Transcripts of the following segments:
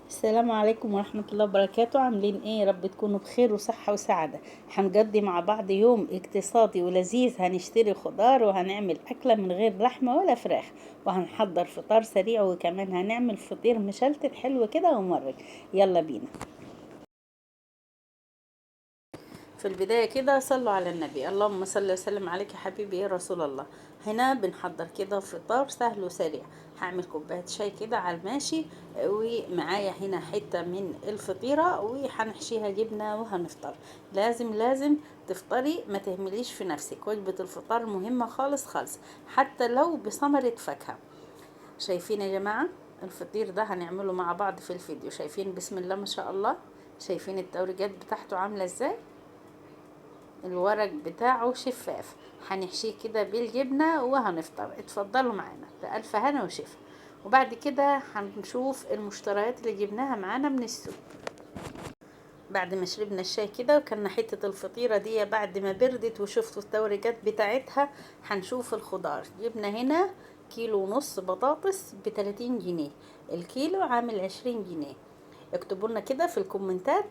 السلام عليكم ورحمة الله وبركاته. عاملين ايه؟ يا رب تكونوا بخير وصحة وسعادة. هنقضي مع بعض يوم اقتصادي ولذيذ. هنشتري خضار وهنعمل أكلة من غير لحمة ولا فراخ، وهنحضر فطار سريع، وكمان هنعمل فطير مشلتت حلو كده ومرق. يلا بينا. في البداية كده صلوا على النبي. اللهم صل وسلم عليك يا حبيبي يا رسول الله. هنا بنحضر كده فطار سهل وسريع. هعمل كوباية شاي كده على الماشي، ومعايا هنا حتة من الفطيرة وهنحشيها جبنة وهنفطر. لازم لازم تفطري، ما تهمليش في نفسك. وجبة الفطار مهمة خالص خالص، حتى لو بثمرة فاكهة. شايفين يا جماعة؟ الفطير ده هنعمله مع بعض في الفيديو. شايفين؟ بسم الله ما شاء الله. شايفين التوريجات بتاعته عاملة ازاي؟ الورق بتاعه شفاف. هنحشيه كده بالجبنة وهنفطر. اتفضلوا معانا بألف هنا وشفا. وبعد كده هنشوف المشتريات اللي جبناها معانا من السوق. بعد ما شربنا الشاي كده وكلنا حتة الفطيرة دي، بعد ما بردت وشفتوا التوريجات بتاعتها، هنشوف الخضار. جبنا هنا كيلو ونص بطاطس ب30 جنيه. الكيلو عامل 20 جنيه. اكتبوا لنا كده في الكومنتات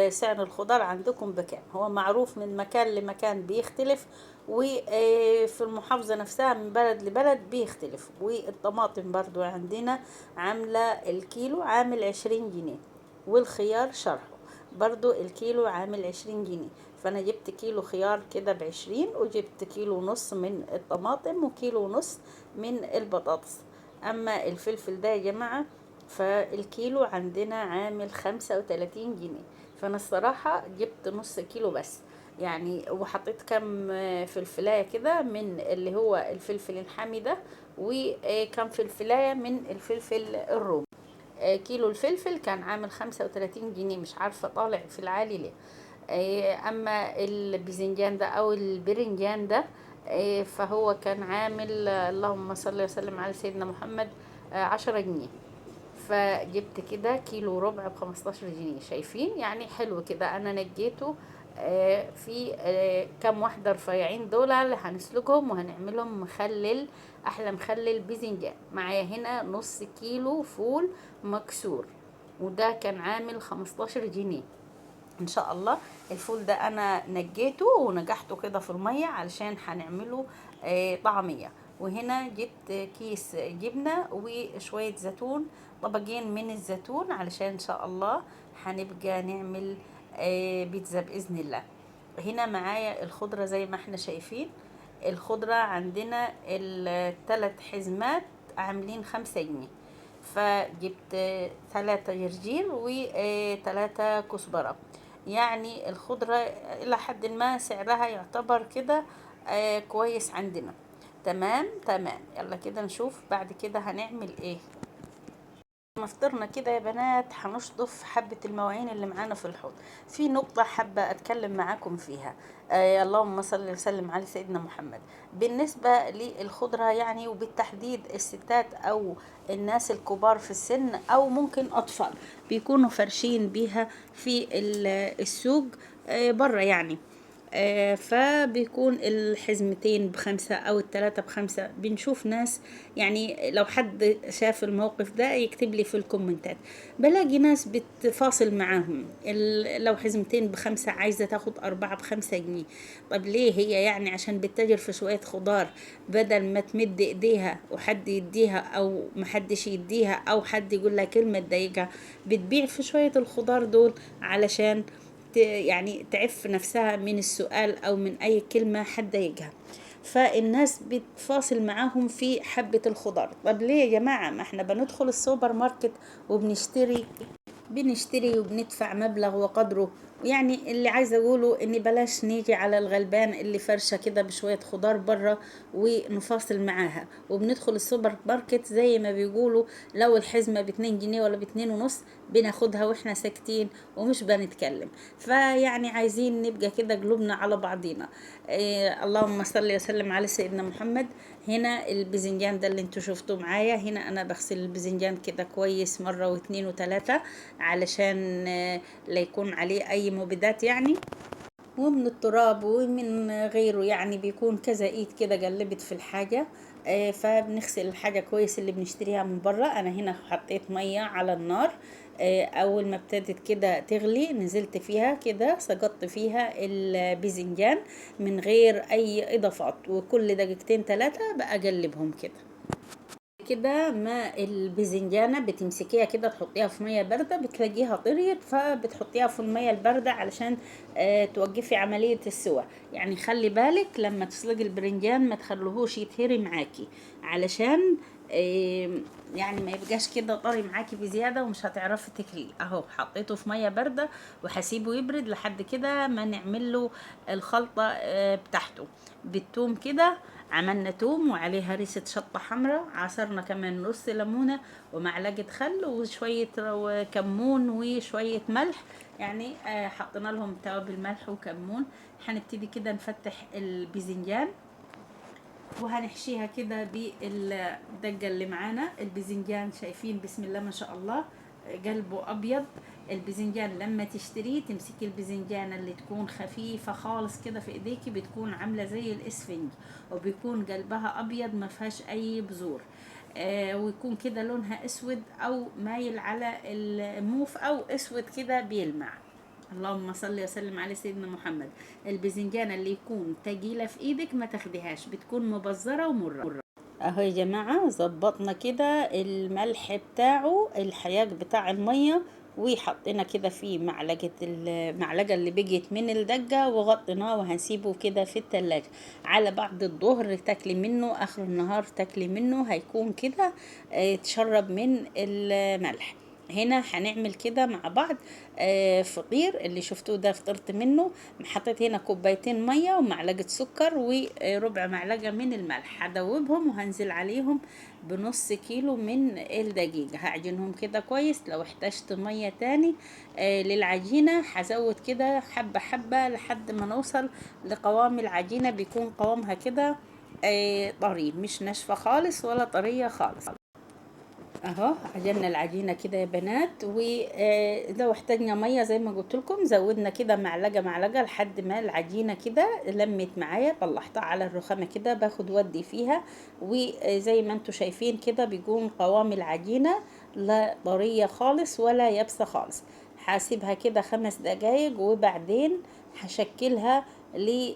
سعر الخضار عندكم بكام. هو معروف من مكان لمكان بيختلف، وفي المحافظة نفسها من بلد لبلد بيختلف. والطماطم برضو عندنا عاملة الكيلو عامل 20 جنيه، والخيار شرحه برضو الكيلو عامل 20 جنيه. فانا جبت كيلو خيار كده ب20، وجبت كيلو ونص من الطماطم وكيلو ونص من البطاطس. اما الفلفل ده يا جماعة، فالكيلو عندنا عامل 35 جنيه. فانا الصراحة جبت نص كيلو بس يعني، وحطيت كم فلفلاية كده من اللي هو الفلفل الحامي ده، وكم فلفلاية من الفلفل الرومي. كيلو الفلفل كان عامل 35 جنيه. مش عارفة طالع في العالي ليه. اما الباذنجان ده او البرنجان ده، فهو كان عامل اللهم صل وسلم على سيدنا محمد 10 جنيه. فجبت كده كيلو وربع ب15 جنيه. شايفين؟ يعني حلو كده. انا نجيته في كام واحدة رفيعين دول اللي هنسلقهم وهنعملهم مخلل. احلى مخلل باذنجان. معايا هنا نص كيلو فول مكسور، وده كان عامل 15 جنيه ان شاء الله. الفول ده انا نجيته ونجحته كده في المية علشان هنعمله طعمية. وهنا جبت كيس جبنة وشوية زيتون، طبقين من الزيتون، علشان ان شاء الله هنبقى نعمل بيتزا بإذن الله. هنا معايا الخضرة زي ما احنا شايفين. الخضرة عندنا الثلاث حزمات عاملين 5 جنيه. فجبت 3 جرجير و3 كزبرة. يعني الخضرة إلى حد ما سعرها يعتبر كده كويس عندنا. تمام تمام. يلا كده نشوف بعد كده هنعمل ايه. فطرنا كده يا بنات، هنشطف حبة المواعين اللي معانا في الحوض. في نقطة حابة أتكلم معاكم فيها. اللهم صل وسلم على سيدنا محمد. بالنسبة للخضرة يعني، وبالتحديد الستات أو الناس الكبار في السن، أو ممكن أطفال بيكونوا فرشين بيها في السوق برا يعني. فبيكون الحزمتين ب5 أو التلاتة ب5. بنشوف ناس يعني، لو حد شاف الموقف ده يكتب لي في الكومنتات. بلاقي ناس بتفاصل معاهم، لو حزمتين ب5 عايزة تاخد 4 ب5 جنيه. طب ليه؟ هي يعني عشان بتتاجر في شوية خضار، بدل ما تمد ايديها وحد يديها او محدش يديها، او حد يقول لها كلمة تضايقها، بتبيع في شوية الخضار دول علشان يعني تعف نفسها من السؤال او من اي كلمة حد يجها. فالناس بتفاصل معاهم في حبة الخضار. طب ليه يا جماعة؟ ما احنا بندخل السوبر ماركت وبنشتري وبندفع مبلغ وقدره. يعني اللي عايزة اقوله ان بلاش نيجي على الغلبان اللي فرشة كده بشوية خضار برا ونفاصل معاها. وبندخل السوبر ماركت زي ما بيقولوا، لو الحزمة ب2 جنيه ولا ب2.5، بناخدها واحنا ساكتين ومش بنتكلم. فيعني عايزين نبقى كده قلوبنا على بعضينا. اللهم صل وسلم على سيدنا محمد. هنا الباذنجان ده اللي انتوا شفتوه معايا. هنا انا بغسل الباذنجان كده كويس مرة واثنين وثلاثة، علشان لا يكون عليه اي مبيدات يعني. ومن التراب ومن غيره، يعني بيكون كذا ايد كده قلبت في الحاجة. فبنغسل الحاجة كويس اللي بنشتريها من بره. انا هنا حطيت مية على النار. اول ما ابتدت كده تغلي نزلت فيها كده، سقطت فيها الباذنجان من غير اي اضافات، وكل دقيقتين ثلاثة بقلبهم كده. كده ما الباذنجانة بتمسكيها كده تحطيها في مية باردة، بتلاقيها طريت، فبتحطيها في المية الباردة علشان توقفي عملية السوى. يعني خلي بالك لما تسلقي البرنجان ما تخلوهوش يتهري معاكي، علشان يعني ما يبقاش كده طري معاكي بزيادة ومش هتعرفي تاكليه. اهو حطيته في مية باردة وهسيبه يبرد لحد كده ما نعمل له الخلطة بتاعته. بالثوم كده، عملنا توم وعليه هريسة شطة حمراء، عصرنا كمان نص ليمونة ومعلقة خل وشوية كمون وشوية ملح. يعني حطينا لهم توابل ملح وكمون. هنبتدي كده نفتح الباذنجان وهنحشيها كده بالدقة اللي معانا. الباذنجان شايفين بسم الله ما شاء الله قلبه ابيض. الباذنجان لما تشتريه تمسكي الباذنجان اللي تكون خفيفة خالص كده في ايديكي، بتكون عاملة زي الاسفنج وبيكون قلبها ابيض ما فيهاش اي بذور. ويكون كده لونها اسود او مايل على الموف او اسود كده بيلمع. اللهم صل وسلم على سيدنا محمد. الباذنجانة اللي يكون تقيلة في ايدك ما تاخديهاش، بتكون مبزرة ومرة. اهو يا جماعة ظبطنا كده الملح بتاعه، الحياج بتاع المية، وحطينا كده فيه معلقة المعلقة اللي بقيت من الدقة وغطيناه، وهنسيبه كده في التلاجة على بعد الظهر تاكلي منه، اخر النهار تاكلي منه، هيكون كده تشرب من الملح. هنا هنعمل كده مع بعض فطير اللي شفتوه ده فطرت منه. حطيت هنا كوبايتين ميه ومعلقه سكر وربع معلقه من الملح، هدوبهم وهنزل عليهم بنص كيلو من الدقيق. هعجنهم كده كويس، لو احتجت ميه تاني للعجينه هزود كده حبه حبه لحد ما نوصل لقوام العجينه، بيكون قوامها كده طري، مش ناشفه خالص ولا طريه خالص. اهو عجننا العجينه كده يا بنات، ولو احتاجنا ميه زي ما قلت لكم زودنا كده معلقه معلقه لحد ما العجينه كده لمت معايا. طلعتها على الرخامه كده باخد ودي فيها، وزي ما انتم شايفين كده بيكون قوام العجينه لا طريه خالص ولا يابسه خالص. هسيبها كده 5 دقايق وبعدين هشكلها ل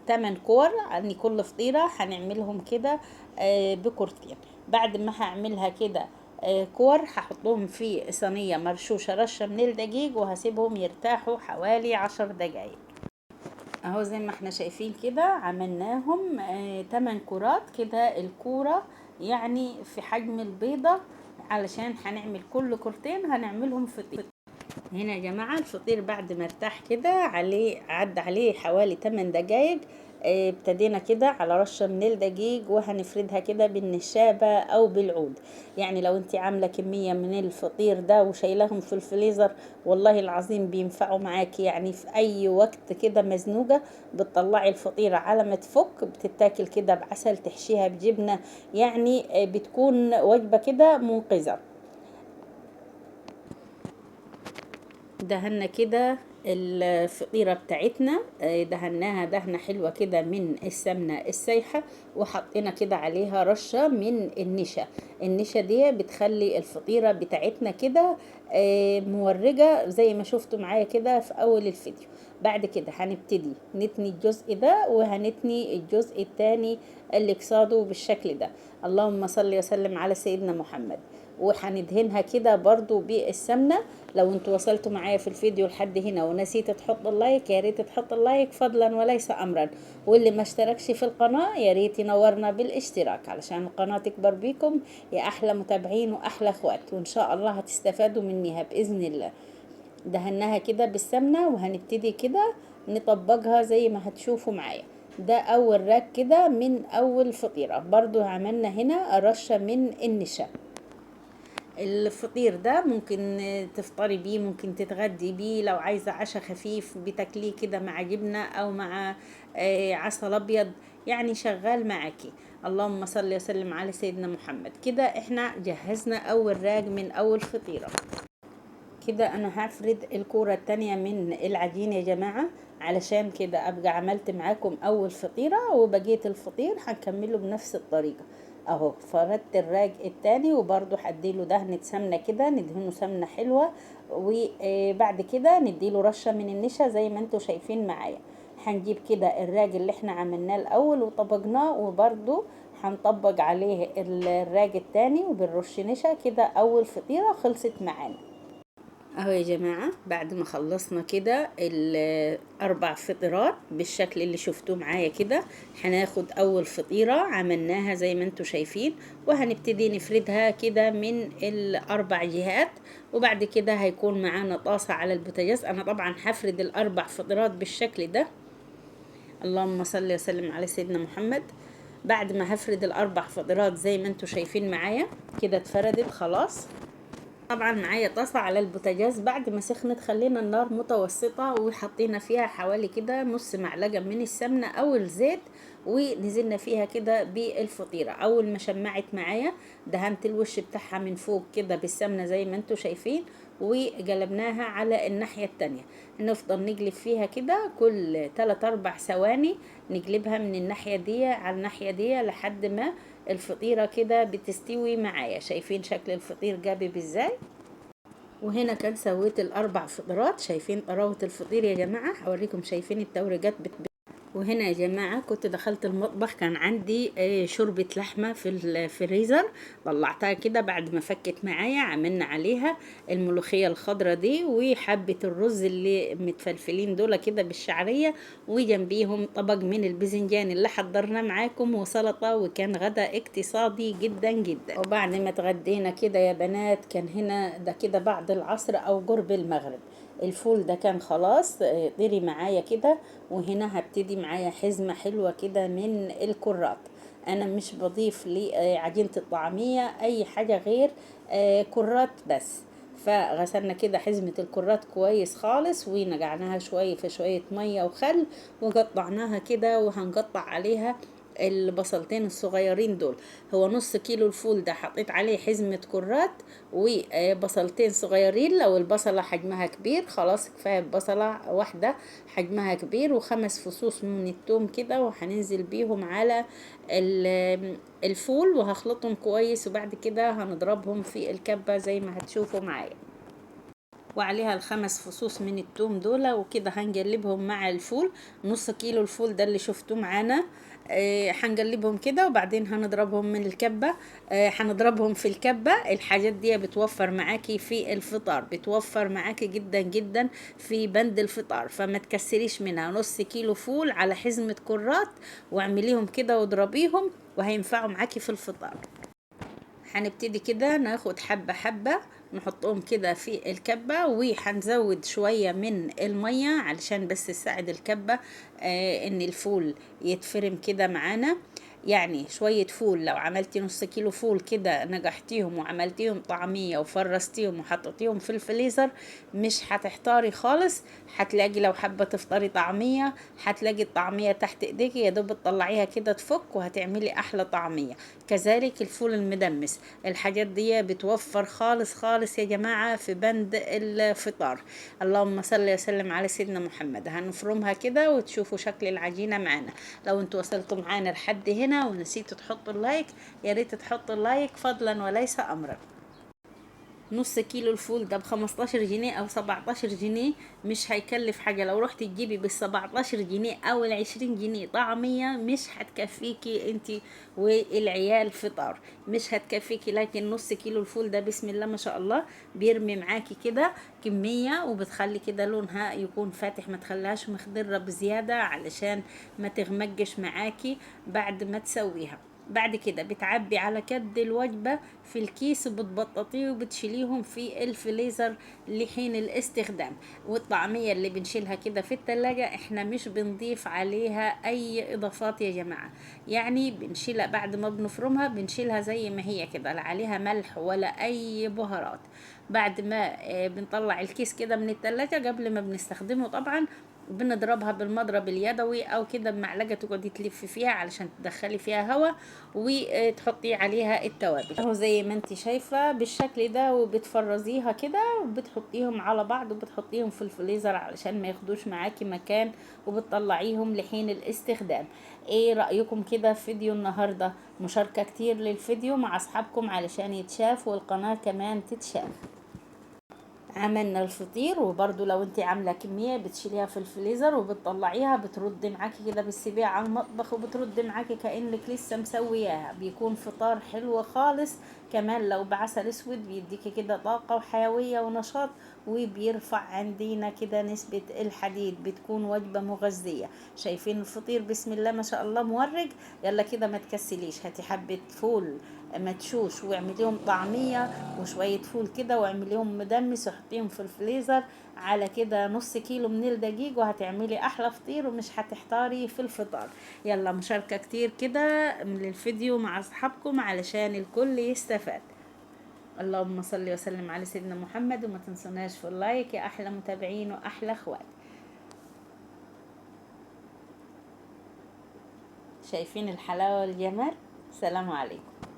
8 كور، يعني كل فطيرة هنعملهم كده بكورتين. بعد ما هعملها كده كور هحطهم في صينية مرشوشة رشة من الدقيق وهسيبهم يرتاحوا حوالي 10 دقايق. اهو زي ما احنا شايفين كده عملناهم 8 كرات كده، الكورة يعني في حجم البيضة، علشان هنعمل كل كورتين هنعملهم في. هنا يا جماعة الفطير بعد ما ارتاح كده عليه، عدى عليه حوالي 8 دقايق. ابتدينا كده على رشة من الدقيق وهنفردها كده بالنشابة او بالعود. يعني لو انت عاملة كمية من الفطير ده وشايلهم في الفريزر والله العظيم بينفعوا معاكي، يعني في اي وقت كده مزنوقة بتطلعي الفطيرة على ما تفك بتتاكل كده بعسل تحشيها بجبنة، يعني بتكون وجبة كده منقذة. دهنا كده الفطيرة بتاعتنا، دهناها دهنة حلوة كده من السمنة السايحة، وحطينا كده عليها رشة من النشا. النشا دي بتخلي الفطيرة بتاعتنا كده مورجة زي ما شفتوا معايا كده في أول الفيديو. بعد كده هنبتدي نتني الجزء ده وهنتني الجزء التاني اللي قصاده بالشكل ده. اللهم صل وسلم على سيدنا محمد. وهندهنها كده برضو بالسمنة. لو انتوا وصلتوا معايا في الفيديو لحد هنا ونسيت تحط اللايك، يا ريت تحط اللايك فضلا وليس امرا. واللي ما اشتركش في القناة يا ريت ينورنا بالاشتراك علشان القناة تكبر بيكم يا احلى متابعين واحلى اخوات، وان شاء الله هتستفادوا منيها باذن الله. دهناها كده بالسمنة وهنبتدي كده نطبقها زي ما هتشوفوا معايا. ده اول راك كده من اول فطيرة. برضو عملنا هنا رشة من النشا. الفطير ده ممكن تفطري بيه، ممكن تتغدي بيه، لو عايزة عشاء خفيف بتاكليه كده مع جبنة او مع عسل ابيض، يعني شغال معاكي. اللهم صل وسلم على سيدنا محمد. كده احنا جهزنا اول راج من اول فطيرة. كده انا هفرد الكورة التانية من العجين يا جماعة، علشان كده ابقى عملت معاكم اول فطيرة، وبقية الفطير هنكمله بنفس الطريقة. اهو فردت الراج التاني، وبرضو هديله دهنة سمنة كده، ندهنه سمنة حلوة، وبعد كده نديله رشة من النشا زي ما انتوا شايفين معايا. هنجيب كده الراج اللي احنا عملناه الاول وطبقناه، وبرضو هنطبق عليه الراج التاني وبالرش نشا كده. اول فطيرة خلصت معانا اهو يا جماعة. بعد ما خلصنا كده الاربع فطيرات بالشكل اللي شفتوه معايا كده، هناخد اول فطيرة عملناها زي ما انتوا شايفين، وهنبتدي نفردها كده من الاربع جهات. وبعد كده هيكون معانا طاسة على البوتاجاز. انا طبعا هفرد الاربع فطيرات بالشكل ده. اللهم صل وسلم على سيدنا محمد. بعد ما هفرد الاربع فطيرات زي ما انتوا شايفين معايا كده اتفردت خلاص. طبعا معايا طاسة على البوتاجاز، بعد ما سخنت خلينا النار متوسطة، وحطينا فيها حوالي كده نص معلقة من السمنة او الزيت، ونزلنا فيها كده بالفطيرة. اول ما شمعت معايا دهنت الوش بتاعها من فوق كده بالسمنة زي ما انتوا شايفين، وقلبناها على الناحية التانية. نفضل نقلب فيها كده كل 3-4 ثواني، نقلبها من الناحية دي على الناحية دي لحد ما الفطيرة كده بتستوي معايا. شايفين شكل الفطير جابب ازاي؟ وهنا كان سويت الاربع فطيرات. شايفين طراوة الفطير يا جماعة؟ هوريكم. شايفين التوريجات وهنا يا جماعة كنت دخلت المطبخ، كان عندي شوربة لحمة في الفريزر، طلعتها كده بعد ما فكت معايا. عملنا عليها الملوخية الخضرة دي، وحبة الرز اللي متفلفلين دول كده بالشعرية، وجنبيهم طبق من الباذنجان اللي حضرنا معاكم، وسلطة. وكان غدا اقتصادي جدا جدا. وبعد ما اتغدينا كده يا بنات، كان هنا ده كده بعد العصر او قرب المغرب، الفول ده كان خلاص طري معايا كده. وهنا هبتدي معايا حزمة حلوة كده من الكرات. انا مش بضيف لعجينة الطعمية اي حاجة غير كرات بس. فغسلنا كده حزمة الكرات كويس خالص، ونقعناها شوية في شوية مية وخل، وقطعناها كده. وهنقطع عليها البصلتين الصغيرين دول. هو نص كيلو الفول ده حطيت عليه حزمة كرات وبصلتين صغيرين. لو البصلة حجمها كبير خلاص كفاية بصلة واحدة حجمها كبير، وخمس فصوص من التوم كده، وهننزل بيهم على الفول وهخلطهم كويس. وبعد كده هنضربهم في الكبة زي ما هتشوفوا معايا، وعليها الخمس فصوص من التوم دول. وكده هنقلبهم مع الفول. نص كيلو الفول ده اللي شفتوه معانا هنقلبهم كده، وبعدين هنضربهم من الكبة. هنضربهم في الكبة. الحاجات دي بتوفر معاكي في الفطار، بتوفر معاكي جدا جدا في بند الفطار، فما تكسريش منها. نص كيلو فول على حزمة كرات، واعمليهم كده واضربيهم، وهينفعوا معاكي في الفطار. هنبتدي كده ناخد حبة حبة نحطهم كده في الكبة، وهنزود شوية من المية علشان بس تساعد الكبة ان الفول يتفرم كده معانا. يعني شوية فول، لو عملتي نص كيلو فول كده نجحتيهم وعملتيهم طعمية وفرستيهم وحطيتيهم في الفريزر، مش هتحتاري خالص. هتلاقي لو حابة تفطري طعمية، هتلاقي الطعمية تحت ايديكي، يا دوب تطلعيها كده تفك وهتعملي احلى طعمية. كذلك الفول المدمس. الحاجات دي بتوفر خالص خالص يا جماعة في بند الفطار. اللهم صل وسلم على سيدنا محمد. هنفرمها كده وتشوفوا شكل العجينة معانا. لو انتوا وصلتوا معانا لحد هنا ونسيتوا تحطوا اللايك، يا ريت تحطوا اللايك فضلا وليس امرا. نص كيلو الفول ده ب15 جنيه او 17 جنيه، مش هيكلف حاجة. لو رحت تجيبي بال17 جنيه او ال20 جنيه طعمية، مش هتكفيكي انتي والعيال فطار، مش هتكفيكي. لكن نص كيلو الفول ده بسم الله ما شاء الله بيرمي معاكي كده كمية، وبتخلي كده لونها يكون فاتح، ما تخليهاش مخضرة بزيادة علشان ما تغمجش معاكي بعد ما تسويها. بعد كده بتعبي على كد الوجبة في الكيس، وبتبططيه وبتشيليهم في الفريزر لحين الاستخدام. والطعمية اللي بنشيلها كده في التلاجة احنا مش بنضيف عليها اي اضافات يا جماعة. يعني بنشيلها بعد ما بنفرمها، بنشيلها زي ما هي كده، لا عليها ملح ولا اي بهارات. بعد ما بنطلع الكيس كده من التلاجة قبل ما بنستخدمه طبعا، بنضربها بالمضرب اليدوي او كده بمعلقه، تقعدي تلفي فيها علشان تدخلي فيها هواء وتحطي عليها التوابل اهو زي ما انت شايفه بالشكل ده، وبتفرزيها كده وبتحطيهم على بعض وبتحطيهم في الفريزر علشان ما ياخدوش معاكي مكان، وبتطلعيهم لحين الاستخدام. ايه رأيكم كده في فيديو النهارده؟ مشاركه كتير للفيديو مع اصحابكم علشان يتشاف والقناه كمان تتشاف. عملنا الفطير، وبرضو لو انت عامله كميه بتشيليها في الفريزر وبتطلعيها، بترد معاكي كده بالسبيع على المطبخ، وبترد معاكي كانك لسه مسوياها. بيكون فطار حلو خالص. كمان لو بعسل اسود بيديكي كده طاقه وحيويه ونشاط، وبيرفع عندنا كده نسبه الحديد. بتكون وجبه مغذيه. شايفين الفطير بسم الله ما شاء الله مورق. يلا كده ما تكسليش، هاتي حبه فول مدشوش واعمليهم طعميه، وشوية فول كده واعمليهم مدمس وحطيهم في الفريزر على كده نص كيلو من الدقيق، وهتعملي احلى فطير ومش هتحتاري في الفطار. يلا مشاركة كتير كده من الفيديو مع اصحابكم علشان الكل يستفاد. اللهم صل وسلم على سيدنا محمد، وما تنسوناش في اللايك يا احلى متابعين واحلى اخوات. شايفين الحلاوة والجمال؟ سلام عليكم.